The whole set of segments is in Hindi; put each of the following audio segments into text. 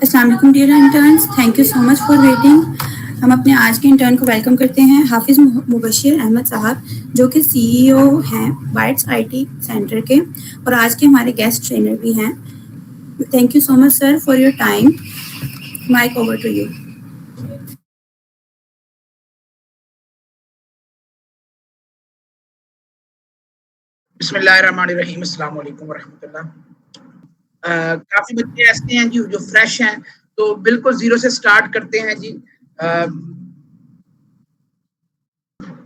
अस्सलाम वालेकुम dear interns, thank you so much for waiting. हम अपने आज के इंटर्न को वेलकम करते हैं हाफिज़ मुबशिर अहमद साहब, जो कि सीईओ हैं बाइट्स आईटी सेंटर के और आज के हमारे गेस्ट ट्रेनर भी हैं। Thank you so much sir for your time. Mic over to you. बिस्मिल्लाहिर्रहमानिर्रहीम, अस्सलाम वालेकुम वरहमतुल्लाह। काफी बच्चे ऐसे हैं जी जो फ्रेश हैं, तो बिल्कुल जीरो से स्टार्ट करते हैं जी।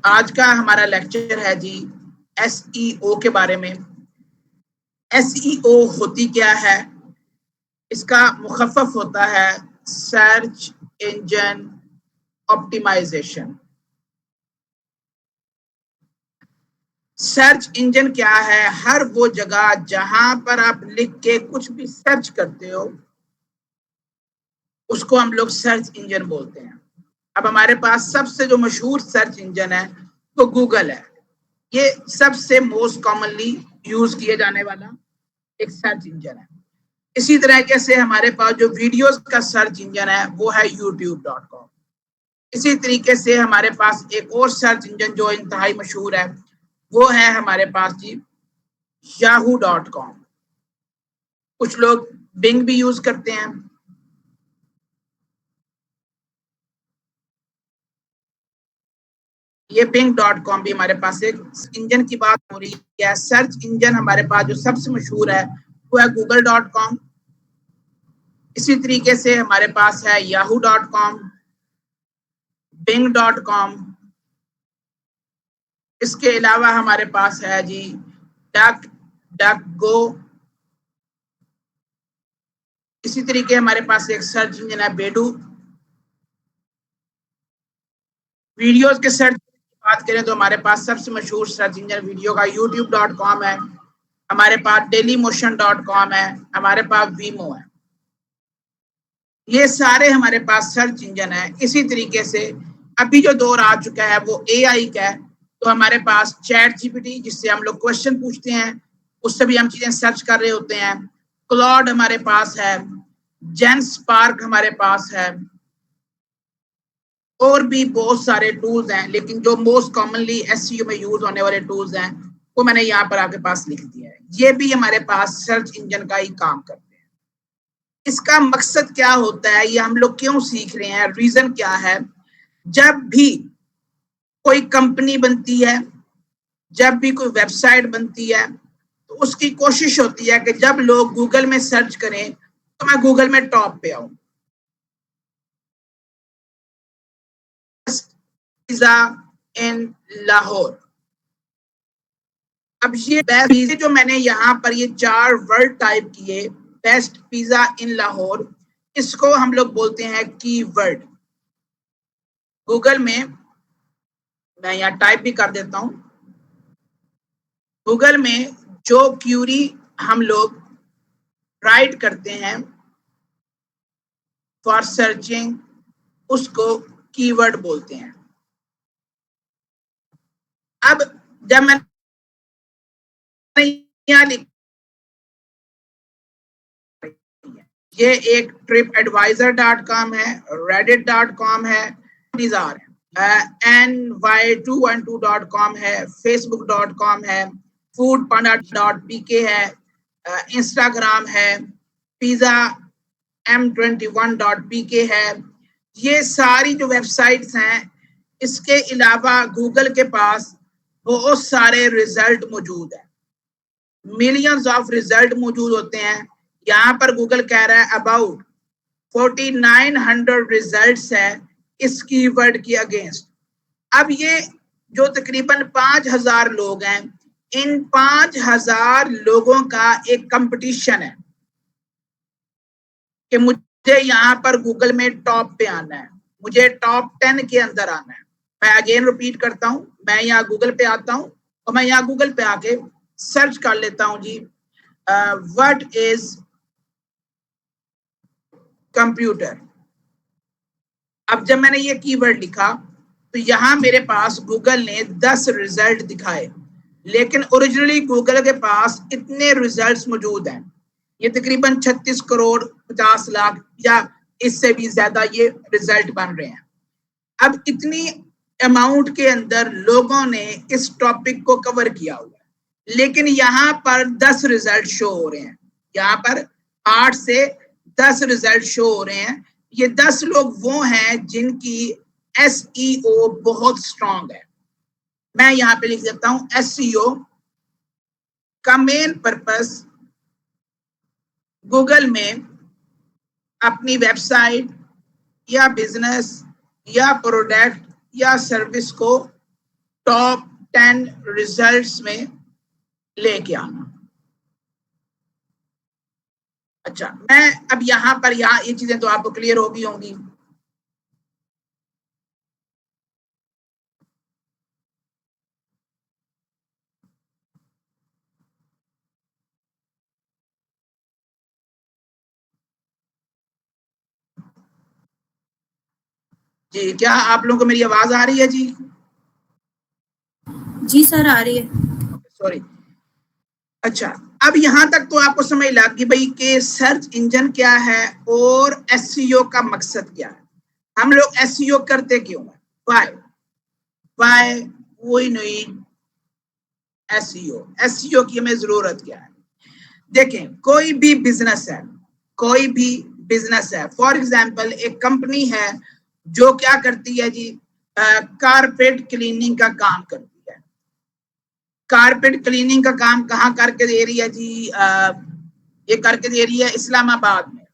आज का हमारा लेक्चर है जी एसईओ के बारे में। एसईओ होती क्या है? इसका मुखफ़्फ़फ़ होता है search engine optimization. Search engine क्या है? हर वो जगह जहां पर आप लिख के कुछ भी सर्च करते हो उसको हम लोग सर्च इंजन बोलते हैं। अब हमारे पास सबसे जो मशहूर सर्च इंजन है वो गूगल है। ये सबसे मोस्ट कॉमनली यूज किए जाने वाला एक सर्च इंजन है। इसी तरीके से हमारे पास जो वीडियोस का सर्च इंजन है वो है youtube.com। इसी तरीके से हमारे पास एक और सर्च इंजन जो इंतहाई मशहूर है वो है हमारे पास जी yahoo.com। कुछ लोग बिंग भी यूज करते हैं। ये bing.com भी हमारे पास एक इंजन की बात हो रही है। सर्च इंजन हमारे पास जो सबसे मशहूर है वो है google.com। इसी तरीके से हमारे पास है yahoo.com, bing.com। इसके अलावा हमारे पास है जी डक डक गो। इसी तरीके हमारे पास एक सर्च इंजन है बेडू। वीडियोस के सर्च की बात करें तो हमारे पास सबसे मशहूर सर्च इंजन वीडियो का youtube.com है, हमारे पास dailymotion.com है, हमारे पास वीमो है। ये सारे हमारे पास सर्च इंजन है। इसी तरीके से अभी जो दौर आ चुका है वो एआई का है, तो हमारे पास चैट जीपीटी जिससे हम लोग क्वेश्चन पूछते हैं, उससे भी हम चीजें सर्च कर रहे होते हैं। क्लॉड हमारे पास है, जेनस्पार्क हमारे पास है, और भी बहुत सारे टूल्स हैं, लेकिन जो मोस्ट कॉमनली एसईओ में यूज होने वाले टूल्स हैं वो मैंने यहाँ पर आपके पास लिख दिया है। ये भी हमारे पास सर्च इंजन का ही काम करते हैं। इसका मकसद क्या होता है, ये हम लोग क्यों सीख रहे हैं, रीजन क्या है? जब भी कोई कंपनी बनती है, जब भी कोई वेबसाइट बनती है, तो उसकी कोशिश होती है कि जब लोग गूगल में सर्च करें तो मैं गूगल में टॉप पे आऊं। पिज़्ज़ा इन लाहौर। अब ये जो मैंने यहाँ पर ये 4 वर्ड टाइप किए, बेस्ट पिज़्ज़ा इन लाहौर, इसको हम लोग बोलते हैं कीवर्ड। गूगल में मैं यहाँ टाइप भी कर देता हूँ। गूगल में जो क्यूरी हम लोग राइट करते हैं फॉर सर्चिंग, उसको कीवर्ड बोलते हैं। अब जब मैं यहाँ ये एक tripadvisor.com है, reddit.com है, ny212.com है, facebook.com है, foodpanda.pk है, इंस्टाग्राम है, पिज़्ज़ा m21.pk है। ये सारी जो वेबसाइट्स हैं, इसके अलावा गूगल के पास बहुत सारे रिजल्ट मौजूद हैं, मिलियंस ऑफ रिजल्ट मौजूद होते हैं। यहाँ पर गूगल कह रहा है अबाउट 4900 रिजल्ट्स है इस कीवर्ड की अगेंस्ट। अब ये जो तकरीबन 5000 लोग हैं, इन 5000 लोगों का एक कंपटीशन है कि मुझे यहाँ पर गूगल में टॉप पे आना है, मुझे टॉप 10 के अंदर आना है। मैं अगेन रिपीट करता हूँ, मैं यहाँ गूगल पे आता हूँ और मैं यहाँ गूगल पे आके सर्च कर लेता हूँ जी व्हाट इज कंप्यूटर। अब जब मैंने ये कीवर्ड लिखा तो यहाँ मेरे पास गूगल ने 10 रिजल्ट दिखाए, लेकिन ओरिजिनली गूगल के पास इतने रिजल्ट्स मौजूद हैं ये तकरीबन 36 करोड़ 50 लाख या इससे भी ज्यादा ये रिजल्ट बन रहे हैं। अब इतनी अमाउंट के अंदर लोगों ने इस टॉपिक को कवर किया हुआ है, लेकिन यहाँ पर 10 रिजल्ट शो हो रहे हैं। यहाँ पर 8 से 10 रिजल्ट शो हो रहे हैं। ये 10 लोग वो हैं जिनकी SEO बहुत स्ट्रांग है। मैं यहाँ पे लिख देता हूं, SEO का मेन पर्पस गूगल में अपनी वेबसाइट या बिजनेस या प्रोडक्ट या सर्विस को टॉप 10 रिजल्ट्स में लेके आना। अच्छा, मैं अब यहाँ ये चीजें तो आपको क्लियर होगी होंगी। जी, क्या आप लोगों को मेरी आवाज आ रही है जी? जी सर, आ रही है। सॉरी। अच्छा, अब यहाँ तक तो आपको समझ लग गई भाई कि सर्च इंजन क्या है और SEO का मकसद क्या है। हम लोग SEO करते क्यों है? Why we need SEO की हमें जरूरत क्या है? देखें, कोई भी बिजनेस है, फॉर एग्जाम्पल एक कंपनी है जो क्या करती है जी, कारपेट क्लीनिंग का काम करती है। कारपेट क्लीनिंग का काम कहाँ करके दे रही है जी? ये करके दे रही है इस्लामाबाद में।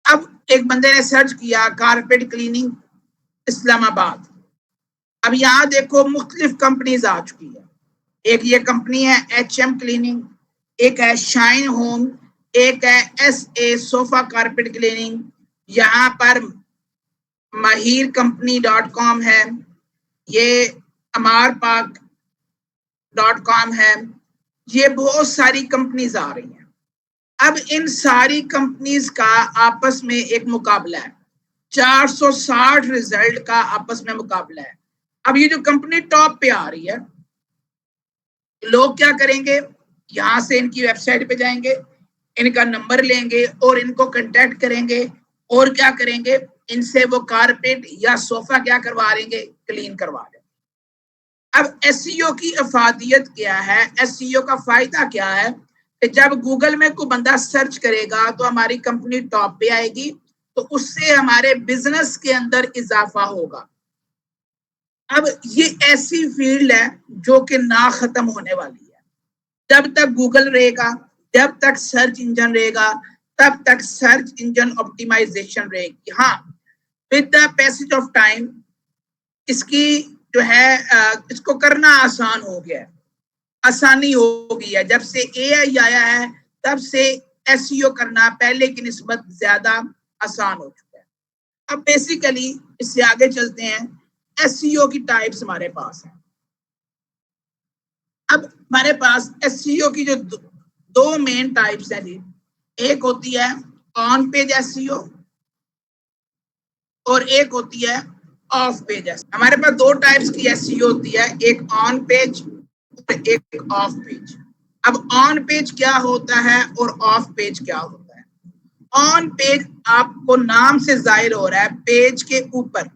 अब एक बंदे ने सर्च किया कारपेट क्लीनिंग इस्लामाबाद। अब यहाँ देखो मुख्तलिफ कंपनीज आ चुकी है। एक ये कंपनी है HM क्लीनिंग, एक है शाइन होम, एक है SA सोफा कारपेट क्लीनिंग, यहाँ पर mahircompany.com है, ये amarpak.com है। ये बहुत सारी कंपनीज आ रही हैं। अब इन सारी कंपनीज का आपस में एक मुकाबला है, 460 रिजल्ट का आपस में मुकाबला है। अब ये जो कंपनी टॉप पे आ रही है, लोग क्या करेंगे, यहां से इनकी वेबसाइट पे जाएंगे, इनका नंबर लेंगे और इनको कांटेक्ट करेंगे और क्या करेंगे, इनसे वो कारपेट या सोफा क्या करवा देंगे, क्लीन करवा देंगे। अब SEO की अफादियत क्या है, SEO का फायदा क्या है कि जब गूगल में कोई बंदा सर्च करेगा तो हमारी कंपनी टॉप पे आएगी, तो उससे हमारे बिजनेस के अंदर इजाफा होगा। अब ये ऐसी फील्ड है जो कि ना खत्म होने वाली है। जब तक गूगल रहेगा, जब तक सर्च इंजन रहेगा, तब तक सर्च इंजन ऑप्टिमाइजेशन रहेगी। हाँ, with the passage of time इसकी जो है इसको करना आसान हो गया है, आसानी हो गई है। जब से AI आया है तब से SEO करना पहले की निस्बत ज्यादा आसान हो चुका है। अब बेसिकली इससे आगे चलते हैं, SEO की टाइप्स हमारे पास है। अब हमारे पास SEO की जो दो मेन टाइप्स है जी, एक होती है ऑन पेज SEO और एक होती है ऑफ पेज SEO। हमारे पास दो टाइप्स की SEO होती है, एक ऑन पेज और एक ऑफ पेज। अब ऑन पेज क्या होता है और ऑफ पेज क्या होता है? ऑन पेज आपको नाम से जाहिर हो रहा है, पेज के ऊपर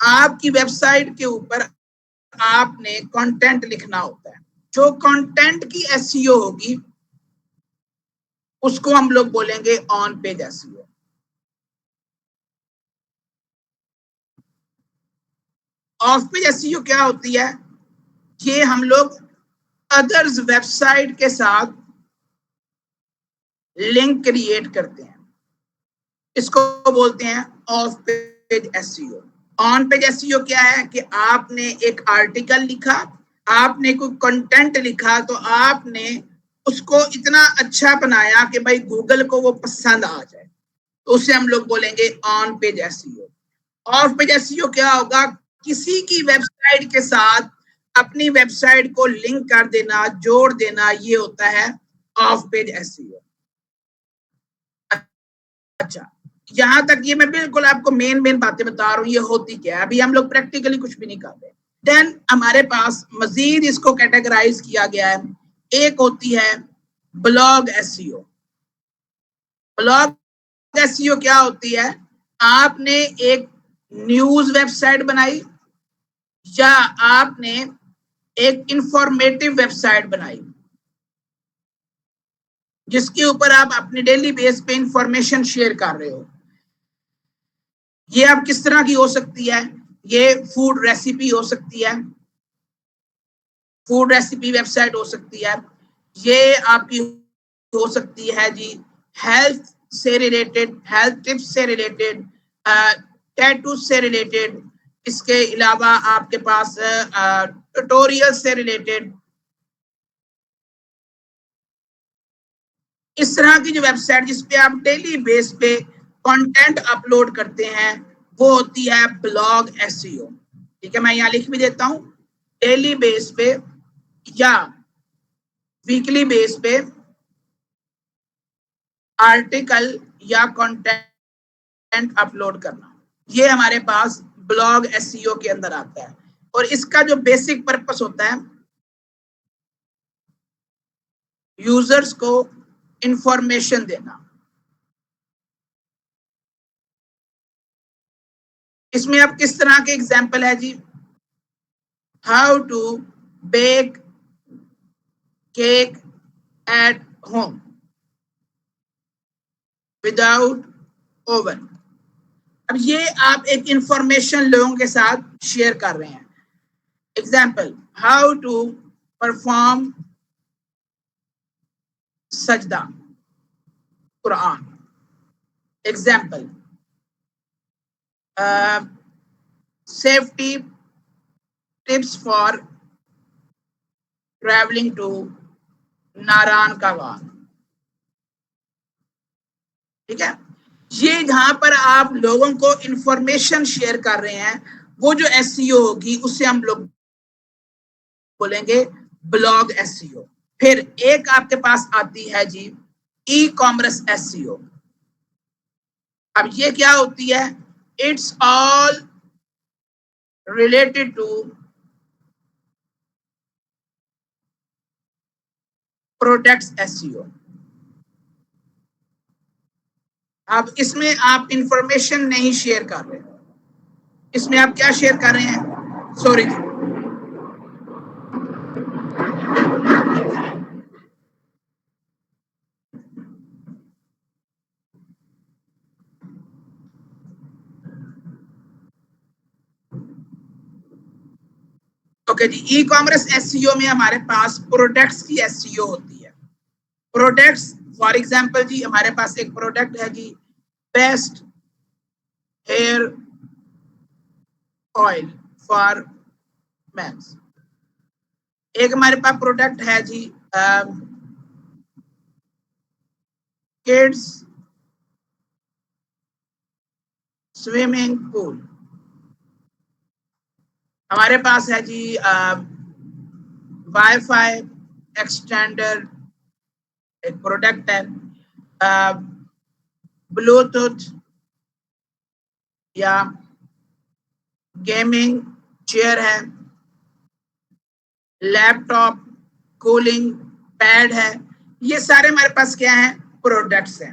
आपकी वेबसाइट के ऊपर आपने कंटेंट लिखना होता है। जो कंटेंट की SEO होगी उसको हम लोग बोलेंगे on page SEO। Of page SEO क्या होती है? ये हम लोग अदर्स वेबसाइट के साथ लिंक क्रिएट करते हैं, इसको बोलते हैं of page SEO। On page SEO क्या है कि आपने एक आर्टिकल लिखा, आपने कोई कंटेंट लिखा, तो आपने उसको इतना अच्छा बनाया कि भाई गूगल को वो पसंद आ जाए, तो उसे हम लोग बोलेंगे on page SEO। Of page SEO क्या होगा? किसी की वेबसाइट के साथ अपनी वेबसाइट को लिंक कर देना, जोड़ देना, ये होता है ऑफ पेज SEO। अच्छा, यहां तक ये मैं बिल्कुल आपको मेन बातें बता रहा हूँ, ये होती क्या है। अभी हम लोग प्रैक्टिकली कुछ भी नहीं कर रहे। देन हमारे पास मजीद इसको कैटेगराइज किया गया है एक होती है ब्लॉग एसईओ। ब्लॉग एसईओ क्या होती है? आपने एक न्यूज वेबसाइट बनाई या आपने एक इंफॉर्मेटिव वेबसाइट बनाई जिसके ऊपर आप अपने डेली बेस पे इंफॉर्मेशन शेयर कर रहे हो। ये आप किस तरह की हो सकती है? ये फूड रेसिपी हो सकती है, फूड रेसिपी वेबसाइट हो सकती है, ये आपकी हो सकती है जी हेल्थ से रिलेटेड, हेल्थ टिप्स से रिलेटेड, टैटू से रिलेटेड, इसके अलावा आपके पास ट्यूटोरियल से रिलेटेड। इस तरह की जो वेबसाइट जिसपे आप डेली बेस पे कंटेंट अपलोड करते हैं वो होती है ब्लॉग एसईओ। ठीक है, मैं यहाँ लिख भी देता हूँ, डेली बेस पे या वीकली बेस पे आर्टिकल या कंटेंट अपलोड करना, ये हमारे पास ब्लॉग एसईओ के अंदर आता है। और इसका जो बेसिक पर्पस होता है यूजर्स को इंफॉर्मेशन देना। इसमें अब किस तरह के एग्जाम्पल है जी? How to bake cake at home without oven. अब ये आप एक इंफॉर्मेशन लोगों के साथ शेयर कर रहे हैं। एग्जाम्पल, हाउ टू परफॉर्म सजदा Quran. Example, safety tips for traveling to Narayan का वार। ठीक है, ये जहां पर आप लोगों को इंफॉर्मेशन शेयर कर रहे हैं वो जो एसईओ होगी उससे हम लोग बोलेंगे ब्लॉग एसईओ। फिर एक आपके पास आती है जी ई कॉमर्स एसईओ। अब ये क्या होती है? It's all related to products SEO. अब इसमें आप इंफॉर्मेशन नहीं शेयर कर रहे, इसमें आप क्या शेयर कर रहे हैं? सॉरी जी, ओके जी। ई कॉमर्स एसईओ में हमारे पास प्रोडक्ट्स की एसईओ होती है। प्रोडक्ट्स फॉर एग्जांपल जी, हमारे पास एक प्रोडक्ट है जी best hair oil for men's. एक हमारे पास प्रोडक्ट है जी किड्स स्विमिंग पूल। हमारे पास है जी वाईफाई एक्सटेंडर, एक प्रोडक्ट है, ब्लूटूथ या गेमिंग चेयर है, लैपटॉप कूलिंग पैड है। ये सारे हमारे पास क्या है? प्रोडक्ट्स हैं।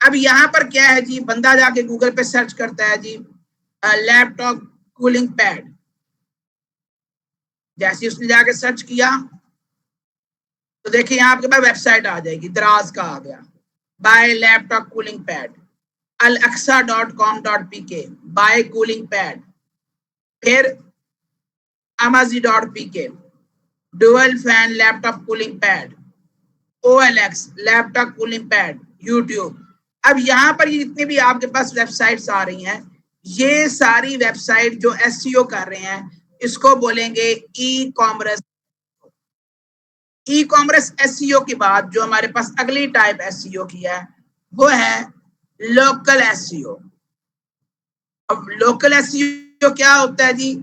अब यहाँ पर क्या है जी, बंदा जाके गूगल पे सर्च करता है जी लैपटॉप कूलिंग पैड। जैसे उसने जाके सर्च किया तो देखिए यहाँ आपके पास वेबसाइट आ जाएगी, दराज का आ गया, buy laptop cooling pad alexa.com.pk buy cooling pad. फिर amazon.pk dual fan laptop cooling pad, OLX laptop cooling pad, YouTube. अब यहाँ पर ये जितने भी आपके पास वेबसाइट्स आ रही हैं, ये सारी वेबसाइट जो एसईओ कर रहे हैं इसको बोलेंगे e commerce. E commerce SEO के बाद जो हमारे पास अगली टाइप एसईओ की है वो है लोकल एसईओ। अब लोकल एसईओ क्या होता है जी?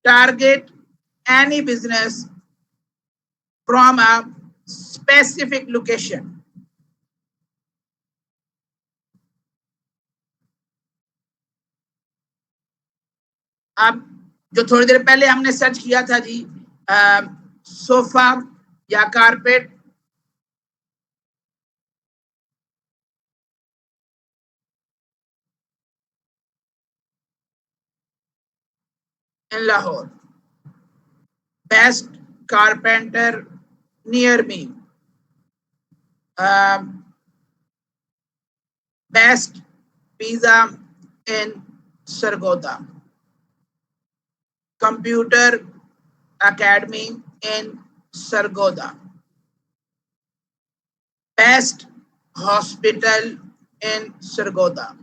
Target any business from a specific location. अब जो थोड़ी देर पहले हमने सर्च किया था जी सोफा या carpet, in Lahore. Best carpenter near me. Best pizza in Sargodha. Computer Academy in Sargodha. Best hospital in Sargodha.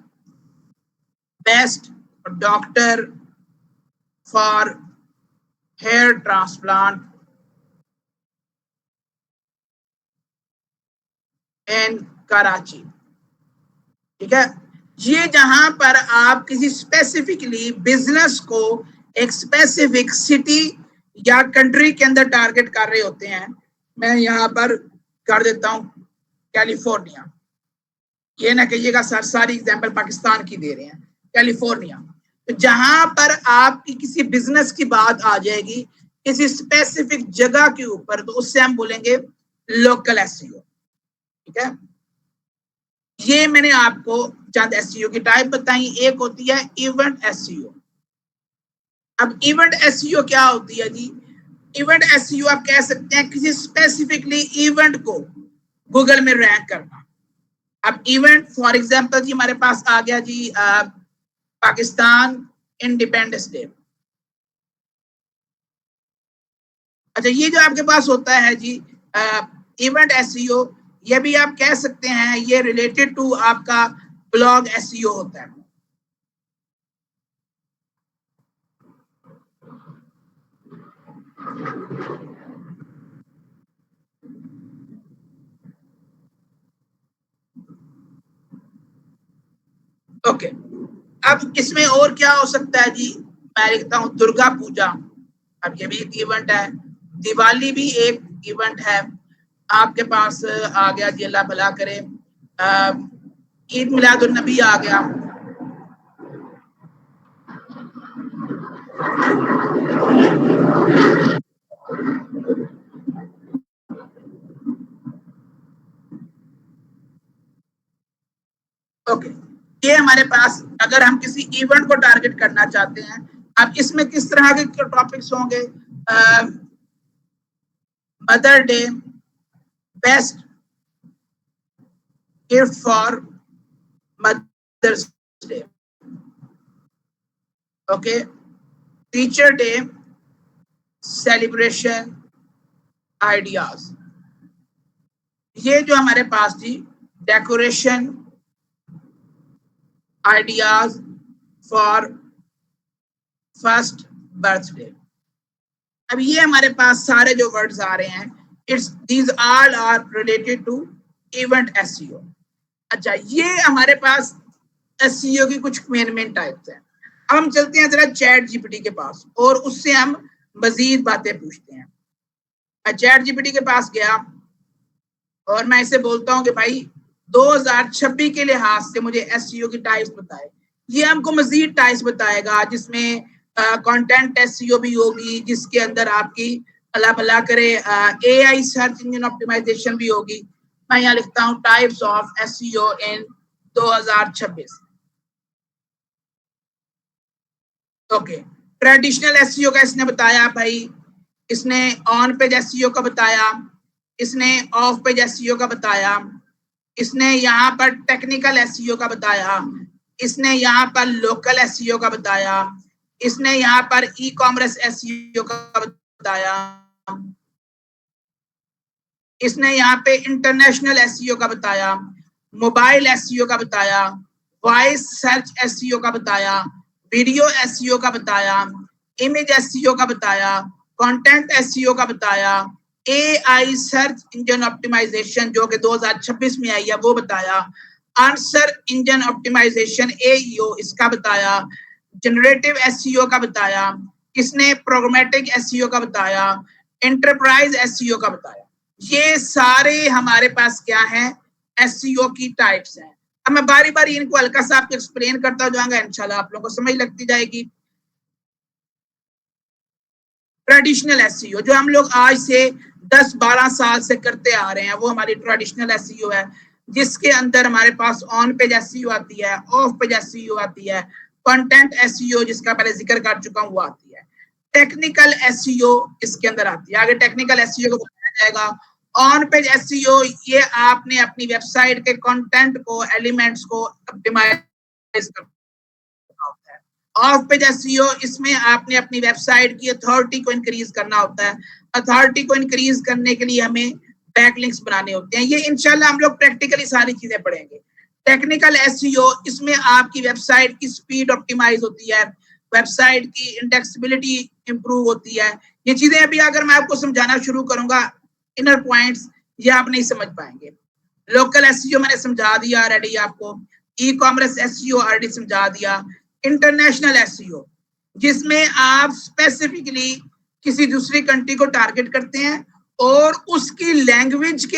Best doctor for hair transplant in Karachi. ठीक है, ये जहां पर आप किसी स्पेसिफिकली बिजनेस को एक स्पेसिफिक सिटी या कंट्री के अंदर टारगेट कर रहे होते हैं, मैं यहां पर कर देता हूं कैलिफोर्निया। ये ना कहिएगा सर सारी एग्जांपल पाकिस्तान की दे रहे हैं, कैलिफोर्निया। तो जहां पर आपकी किसी बिजनेस की बात आ जाएगी किसी स्पेसिफिक जगह के ऊपर, तो उससे हम बोलेंगे लोकल एसईओ। ठीक है, ये मैंने आपको चंद एसईओ की टाइप बताई। एक होती है इवेंट एसईओ। अब इवेंट एसईओ क्या होती है जी? इवेंट एसईओ आप कह सकते हैं किसी स्पेसिफिकली इवेंट को गूगल में रैंक करना। अब इवेंट फॉर एग्जांपल जी हमारे पास आ गया जी पाकिस्तान इंडिपेंडेंस डे। अच्छा, ये जो आपके पास होता है जी इवेंट एसईओ, ये भी आप कह सकते हैं ये रिलेटेड टू आपका ब्लॉग एसईओ होता है। ओके, अब इसमें और क्या हो सकता है जी? मैं लिखता हूं दुर्गा पूजा, अब ये भी एक इवेंट है। दिवाली भी एक इवेंट है। आपके पास आ गया जी, अल्लाह भला करे, ईद मिलादुन नबी आ गया। ओके, ये हमारे पास अगर हम किसी इवेंट को टारगेट करना चाहते हैं। अब इसमें किस तरह के टॉपिक्स होंगे? Mother day, best gift for mother's day, okay, teacher day celebration ideas. ये जो हमारे पास थी decoration ideas for first birthday. अब ये हमारे पास सारे जो वर्ड्स आ रहे हैं, it's these all are related to event SEO. अच्छा, ये हमारे पास एसईओ की कुछ मेन टाइप्स हैं। अब हम चलते हैं जरा चैट जीपीटी के पास और उससे हम मजीद बातें पूछते हैं। मैं चैट जीपीटी के पास गया और मैं इसे बोलता हूं कि भाई 2026 के लिहाज से मुझे एसईओ की टाइप्स बताए। ये हमको मजीद टाइप्स बताएगा जिसमें कंटेंट एसईओ भी होगी, जिसके अंदर आपकी अल्लाह भला करे एआई सर्च इंजन ऑप्टिमाइजेशन भी होगी। मैं यहाँ लिखता हूँ types of SEO in 2026। Okay, traditional SEO का इसने बताया भाई, इसने ऑन पेज एसईओ का बताया, इसने ऑफ पेज एसईओ का बताया, इसने यहाँ पर टेक्निकल एसईओ का बताया, इसने यहाँ पर लोकल एसईओ का बताया, इसने यहाँ पर ई कॉमर्स एसईओ का बताया, इसने यहाँ पे इंटरनेशनल एसईओ का बताया, मोबाइल एसईओ का बताया, वॉइस सर्च एसईओ का बताया, वीडियो एसईओ का बताया, इमेज एसईओ का बताया, कंटेंट एसईओ का बताया, एआई सर्च इंजन ऑप्टिमाइजेशन जो कि 2026 में आई है वो बताया, आंसर इंजन ऑप्टिमाइजेशन एईओ इसका बताया, जनरेटिव एसईओ का बताया, इसने प्रोग्रामेटिक एसईओ का बताया, एंटरप्राइज एसईओ का बताया। ये सारे हमारे पास क्या है? एसईओ की टाइप्स हैं। अब मैं बारी बारी इनको हल्का सा आपको एक्सप्लेन करता जाऊंगा, इंशाल्लाह आप लोगों को समझ लगती जाएगी। ट्रेडिशनल एसईओ जो हम लोग आज से 10-12 साल से करते आ रहे हैं, वो हमारी ट्रेडिशनल एसईओ है, जिसके अंदर हमारे पास ऑन पेज एसईओ आती है, ऑफ पेज एसईओ आती है, कंटेंट एसईओ जिसका पहले जिक्र कर चुका हूं वो आती है, टेक्निकल एसईओ इसके अंदर आती है। आगे टेक्निकल एसईओ को बताया जाएगा। ऑन पेज एसईओ ये आपने अपनी वेबसाइट के कंटेंट को, एलिमेंट्स को ऑप्टिमाइज करना होता है। ऑफ पेज एसईओ इसमें आपने अपनी वेबसाइट की अथॉरिटी को इंक्रीज करना होता है। अथॉरिटी को इंक्रीज करने के लिए हमें बैकलिंक्स बनाने होते हैं। ये इंशाल्लाह हम लोग प्रैक्टिकली सारी चीजें पढ़ेंगे। टेक्निकल एसईओ इसमें आपकी वेबसाइट की स्पीड ऑप्टिमाइज होती है, वेबसाइट की इंडेक्सिबिलिटी इंप्रूव होती है। ये चीजें अभी अगर मैं आपको समझाना शुरू करूंगा इनर पॉइंट्स, ये आप नहीं समझ पाएंगे। लोकल एसईओ मैंने समझा दिया ऑलरेडी आपको, ई कॉमर्स एसईओ ऑलरेडी समझा दिया। इंटरनेशनल एसईओ जिसमें आप स्पेसिफिकली किसी दूसरी कंट्री को टारगेट करते हैं और उसकी लैंग्वेज के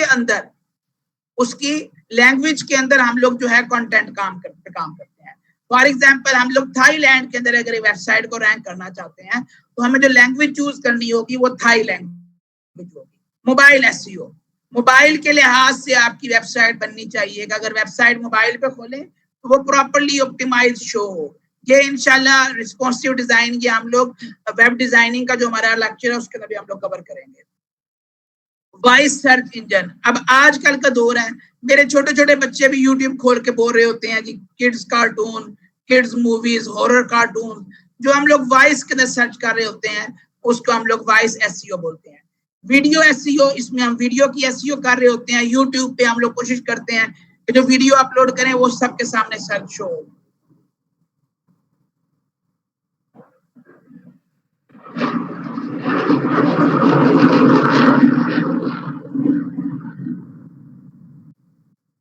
अंदर हम लोग जो है कंटेंट काम करते हैं। फॉर एग्जांपल हम लोग थाईलैंड के अंदर अगर वेबसाइट को रैंक करना चाहते हैं तो हमें जो लैंग्वेज चूज करनी होगी वो थाई लैंग्वेज होगी। मोबाइल एसईओ, मोबाइल के लिहाज से आपकी वेबसाइट बननी चाहिए कि अगर वेबसाइट मोबाइल पे खोलें तो वो प्रॉपर्ली ऑप्टिमाइज शो हो। ये इंशाल्लाह रिस्पॉन्सिव डिजाइन, ये हम लोग वेब डिजाइनिंग का जो हमारा लेक्चर है उसके अंदर भी हम लोग कवर करेंगे। वॉइस सर्च इंजन, अब आजकल का दौर है, मेरे छोटे छोटे बच्चे भी यूट्यूब खोल के बोल रहे होते हैं जी, kids cartoon, kids movies, horror cartoon, जो हम लोग वॉइस के अंदर सर्च कर रहे होते हैं उसको हम लोग वॉइस एसईओ बोलते हैं। वीडियो एसईओ, इसमें हम वीडियो की एसईओ कर रहे होते हैं। यूट्यूब पे हम लोग कोशिश करते हैं कि जो वीडियो अपलोड करें वो सबके सामने सर्च शो हो।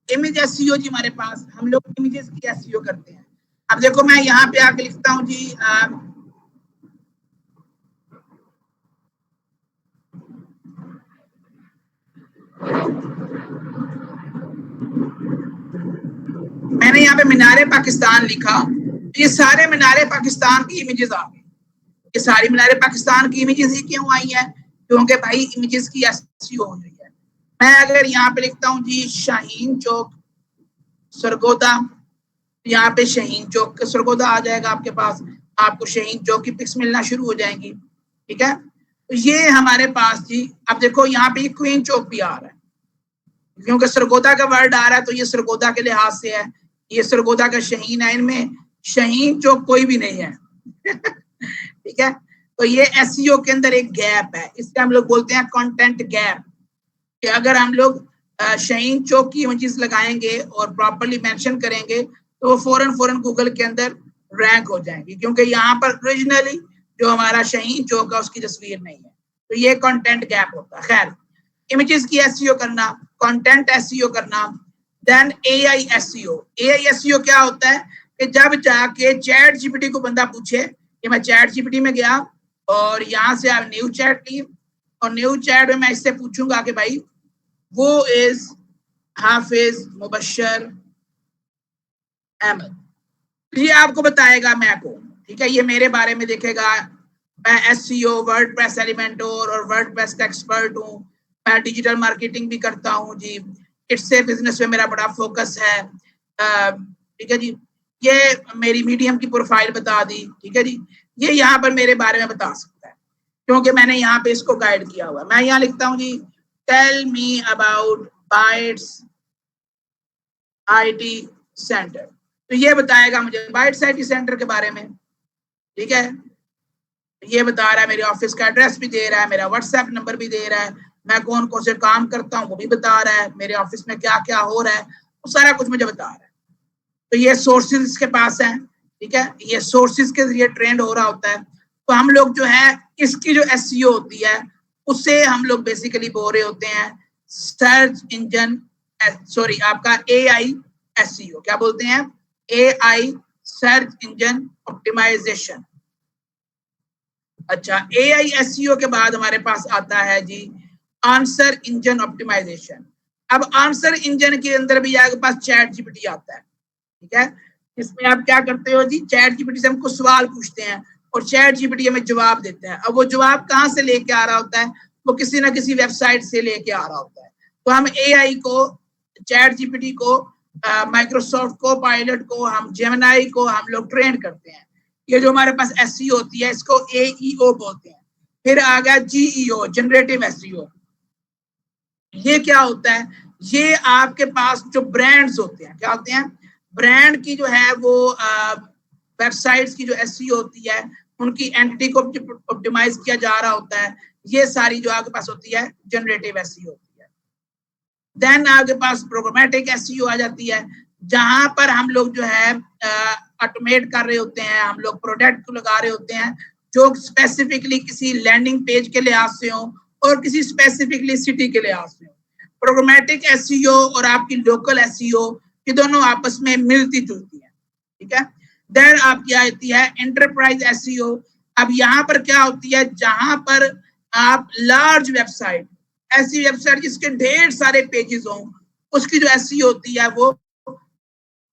इमेज एसईओ जी हमारे पास, हम लोग इमेजेस की एसईओ करते हैं। अब देखो मैं यहाँ पे आके लिखता हूँ जी मैंने यहाँ पे मीनारे पाकिस्तान लिखा, ये सारे मीनारे पाकिस्तान की इमेजेस आ गई। ये सारी मीनारे पाकिस्तान की इमेजेस ही क्यों आई है? क्योंकि भाई इमेजेस की एसईओ हो रही है। मैं अगर यहाँ पे लिखता हूँ जी शाहीन चौक सरगोदा, यहाँ पे शाहीन चौक का सरगोदा आ जाएगा आपके पास, आपको शाहीन चौक की पिक्स मिलना शुरू हो जाएंगी। ठीक है, तो ये हमारे पास जी, अब देखो यहाँ पे क्वीन चौक भी आ रहा है क्योंकि सरगोदा का वर्ड आ रहा है, तो ये सरगोदा के लिहाज से है, ये सरगोदा का शाहीन है, इनमें शाहीन चौक कोई भी नहीं है। ठीक है, तो ये एसईओ के अंदर एक गैप है, इससे हम लोग बोलते हैं कंटेंट गैप, कि अगर हम लोग शाहीन चौक की इमेजेस लगाएंगे और प्रॉपर्ली मेंशन करेंगे तो वो फौरन गूगल के अंदर रैंक हो जाएंगी, क्योंकि यहाँ पर ओरिजिनली जो हमारा शाहीन चौक है उसकी तस्वीर नहीं है, तो ये कंटेंट गैप होता है। खैर, इमेजेस की एसईओ करना, कंटेंट एसईओ करना, then AI SEO. AI SEO क्या होता है कि जब जाके चैट जीपीटी को बंदा पूछे कि मैं चैट जीपीटी में गया और यहाँ से आप न्यू चैट ली और न्यू चैट में मैं इससे पूछूंगा कि भाई वो इज हाफिज मुबशर अहमद, ये आपको बताएगा मैं कौन। ठीक है, ये मेरे बारे में देखेगा, मैं एसईओ, वर्डप्रेस एलिमेंटोर और वर्डप्रेस का एक्सपर्ट हूँ, मैं डिजिटल मार्केटिंग भी करता हूँ जी, इससे बिजनेस में मेरा बड़ा फोकस है। ठीक है जी, ये मेरी मीडियम की प्रोफाइल बता दी। ठीक है जी, ये यहाँ पर मेरे बारे में बता सकता है क्योंकि मैंने यहाँ पे इसको गाइड किया हुआ है। मैं यहाँ लिखता हूँ जी tell me about Bytes IT centre, तो ये बताएगा मुझे बाइट्स आईटी सेंटर के बारे में। ठीक है, ये बता रहा है, मेरे ऑफिस का एड्रेस भी दे रहा है, मेरा व्हाट्सएप नंबर भी दे रहा है, मैं कौन कौन से काम करता हूँ वो भी बता रहा है, मेरे ऑफिस में क्या क्या हो रहा है वो सारा कुछ मुझे बता रहा है। तो ये सोर्सेज इसके पास है। ठीक है, ये सोर्सेज के जरिए ट्रेंड हो रहा होता है। तो हम लोग जो है इसकी जो एसईओ होती है उससे हम लोग बेसिकली बोल रहे होते हैं सर्च इंजन, सॉरी आपका एआई एसईओ, क्या बोलते हैं? AI, search engine optimization. अच्छा, एआई एसईओ के बाद हमारे पास आता है जी आंसर इंजन ऑप्टिमाइजेशन। अब आंसर इंजन के अंदर भी आपके पास चैट जीपीटी आता है। ठीक है, इसमें आप क्या करते हो जी, चैट जीपीटी से हमको सवाल पूछते हैं, और चैट जीपीटी हमें जवाब देता है। अब वो जवाब कहाँ से लेके आ रहा होता है? वो किसी ना किसी वेबसाइट से लेके आ रहा होता है। तो हम एआई को, चैट जीपीटी को, माइक्रोसॉफ्ट को पायलट को, हम जेमिनाई को हम लोग ट्रेन करते हैं। ये जो हमारे पास एसईओ होती है इसको एईओ बोलते हैं। फिर आ गया जीईओ, जनरेटिव एसईओ। ये क्या होता है? ये आपके पास जो ब्रांड्स होते हैं, क्या होते हैं? ब्रांड की जो है वो वेबसाइट्स की जो एसईओ होती है, उनकी एंटिटी को ऑप्टिमाइज किया जा रहा होता है। ये सारी जो आपके पास होती है जनरेटिव एसईओ होती है। देन आपके पास प्रोग्रामेटिक एसईओ आ जाती है, जहां पर हम लोग जो है ऑटोमेट कर रहे होते हैं, हम लोग प्रोडक्ट को लगा रहे होते हैं जो स्पेसिफिकली किसी लैंडिंग पेज के लिहाज से हो और किसी स्पेसिफिकली सिटी के लिहाज से हो। प्रोग्रामेटिक एसईओ और आपकी लोकल एसईओ ये दोनों आपस में मिलती जुलती है, ठीक है। देन आपकी आती है एंटरप्राइज एसईओ। अब यहाँ पर क्या होती है? जहां पर आप लार्ज वेबसाइट, ऐसी वेबसाइट जिसके ढेर सारे पेजेस हों, उसकी जो एसईओ होती है वो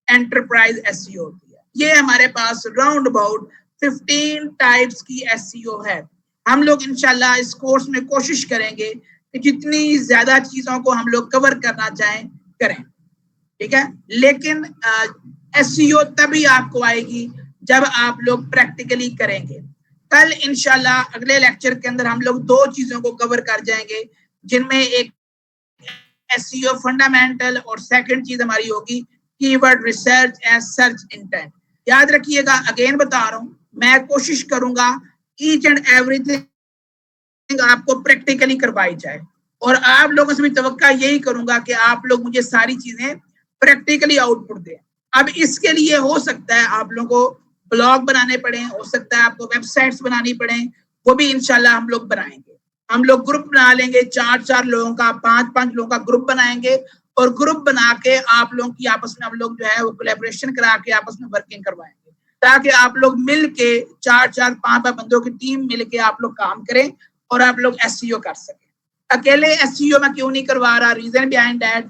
एंटरप्राइज एसईओ होती है। ये हमारे पास राउंड अबाउट 15 टाइप्स की एसईओ है। हम लोग इंशाल्लाह इस कोर्स में कोशिश करेंगे कि जितनी ज्यादा चीजों को हम लोग कवर करना चाहें करें, ठीक है। लेकिन एसईओ तभी आपको आएगी जब आप लोग प्रैक्टिकली करेंगे। कल इंशाल्लाह अगले लेक्चर के अंदर हम लोग 2 चीजों को कवर कर जाएंगे, जिनमें एक एसईओ फंडामेंटल और सेकंड चीज हमारी होगी keyword research and search intent. याद रखिएगा, अगेन बता रहा हूं, मैं कोशिश करूंगा ईच एंड एवरीथिंग आपको प्रैक्टिकली करवाई जाए और आप लोगों से भी तवक्का यही करूंगा कि आप लोग मुझे सारी चीजें प्रैक्टिकली आउटपुट दें। अब इसके लिए हो सकता है आप लोगों को ब्लॉग बनाने पड़े, हो सकता है आपको वेबसाइट्स बनानी पड़े, वो भी इंशाल्लाह हम लोग बनाएंगे। हम लोग ग्रुप बना लेंगे, 4-4 लोगों का, 5-5 लोगों का ग्रुप बनाएंगे और ग्रुप बना के आप लोगों की आपस में हम लोग जो है वो कोलैबोरेशन करा के आपस में वर्किंग करवाएंगे, ताकि आप लोग मिल के 4-4, 5-5 बंदों की टीम मिल के आप लोग काम करें और आप लोग एसईओ कर सकें। अकेले एसईओ मैं क्यों नहीं करवा रहा? रीजन बिहाइंड दैट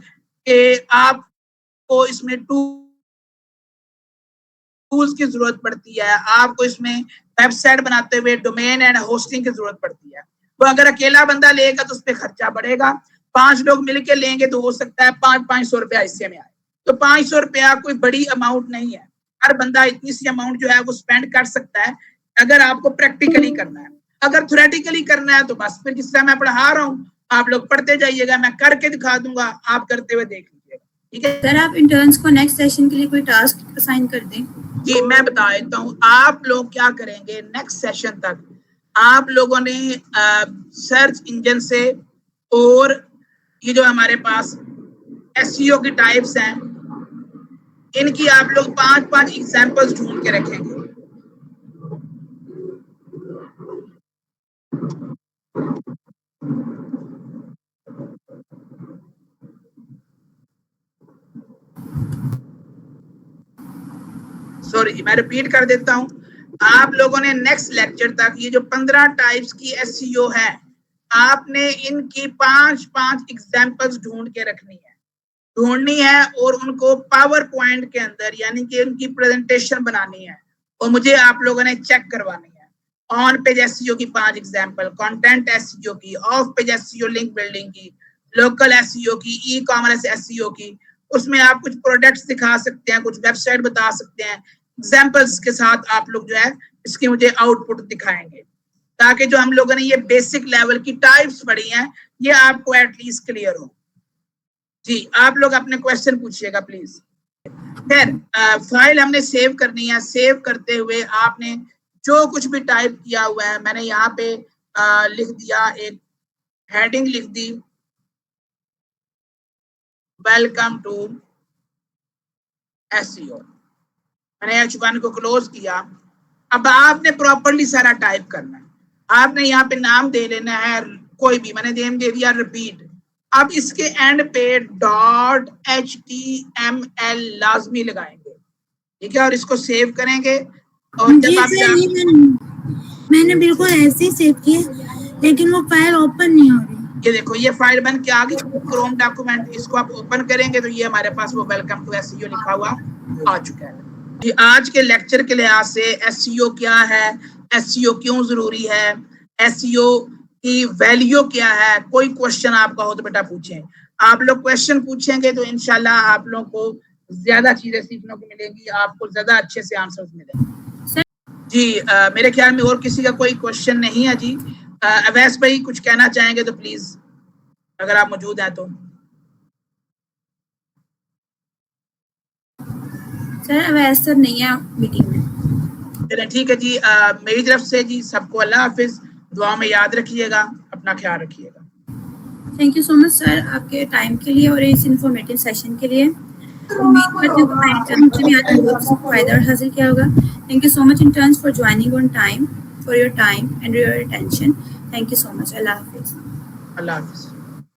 कि आपको इसमें टूल्स की जरूरत पड़ती है, आपको इसमें वेबसाइट बनाते हुए डोमेन एंड होस्टिंग की जरूरत पड़ती है। वो अगर अकेला बंदा लेगा तो उस पर खर्चा बढ़ेगा, 5 लोग मिलकर लेंगे तो हो सकता है 500-500 रुपया हिस्से में आए। तो 500 रुपया कोई बड़ी अमाउंट नहीं है, हर बंदा इतनी सी अमाउंट जो है वो स्पेंड कर सकता है अगर आपको प्रैक्टिकली करना है। अगर थ्योरेटिकली करना है तो बस फिर जिस तरह मैं पढ़ा रहा हूँ आप लोग पढ़ते जाइएगा, मैं करके दिखा दूंगा, आप करते हुए देख लीजिएगा, ठीक है। सर आप इंटर्न्स को नेक्स्ट सेशन के लिए कोई टास्क असाइन कर दें। जी मैं बता देता हूँ, आप लोग क्या करेंगे नेक्स्ट सेशन तक आप लोगों ने सर्च इंजन से और ये जो हमारे पास एसईओ की टाइप्स हैं इनकी आप लोग 5-5 एग्जांपल्स ढूंढ के रखेंगे। सॉरी मैं रिपीट कर देता हूँ, आप लोगों ने नेक्स्ट लेक्चर तक ये जो 15 टाइप्स की एसईओ है आपने इनकी 5-5 एग्जांपल्स ढूंढ के ढूंढनी है और उनको पावर पॉइंट के अंदर यानी कि उनकी प्रेजेंटेशन बनानी है और मुझे आप लोगों ने चेक करवानी है। ऑन पेज एसईओ की 5 एग्जांपल, कंटेंट एसईओ की, of page SEO link building की, लोकल एसईओ की, ई कॉमर्स एसईओ की। उसमें आप कुछ प्रोडक्ट्स दिखा सकते हैं, कुछ वेबसाइट बता सकते हैं, एग्जांपल्स के साथ आप लोग जो है इसके मुझे आउटपुट दिखाएंगे, ताकि जो हम लोगों ने ये बेसिक लेवल की टाइप्स पढ़ी हैं ये आपको एटलीस्ट क्लियर हो। जी आप लोग अपने क्वेश्चन पूछिएगा प्लीज। फिर फाइल हमने सेव करनी है, सेव करते हुए आपने जो कुछ भी टाइप किया हुआ है मैंने यहाँ पे लिख दिया, एक हेडिंग लिख दी, वेलकम टू एसईओ। मैंने H1 को क्लोज किया। अब आपने प्रॉपर्ली सारा टाइप करना है, आपने यहाँ पे नाम दे लेना है कोई भी, मैंने नेम दे दिया रिपीट। अब इसके एंड पे .html लाजमी लगाएंगे, ठीक है, और इसको सेव करेंगे। और जब आप मैंने बिल्कुल ऐसे ही सेव किया लेकिन वो फाइल ओपन नहीं हो रही। ये देखो ये फाइल बन के आ गई क्रोम डॉक्यूमेंट, इसको आप ओपन करेंगे तो ये हमारे पास वो वेलकम टू एसईओ लिखा हुआ आ चुका है। आज के लेक्चर के लिहाज से एसईओ क्या है, एसईओ क्यों जरूरी है, एसईओ की वैल्यू क्या है। कोई क्वेश्चन आपका हो तो बेटा पूछें। आप लोग क्वेश्चन पूछेंगे तो इंशाल्लाह आप लोगों को ज्यादा चीजें सीखने को मिलेंगी, आपको ज्यादा अच्छे से आंसर्स मिलेंगे। जी मेरे ख्याल में और किसी का कोई क्वेश्चन नहीं है जी। अवैस भाई कुछ कहना चाहेंगे तो प्लीज, अगर आप मौजूद हैं तो। सर अवैस सर नहीं है मीटिंग में। चलिए ठीक है जी, मेरी तरफ से जी सबको अल्लाह हाफिज, दुआ में याद रखिएगा, अपना ख्याल रखिएगा। Thank you so much sir आपके टाइम के लिए और इस इंफॉर्मेटिव सेशन के लिए। उम्मीद करती हूँ कि भी आज बहुत फायदा हासिल किया होगा। Thank you so much interns for joining on time, for your time and your attention. Thank you so much. Allah Hafiz. Allah Hafiz.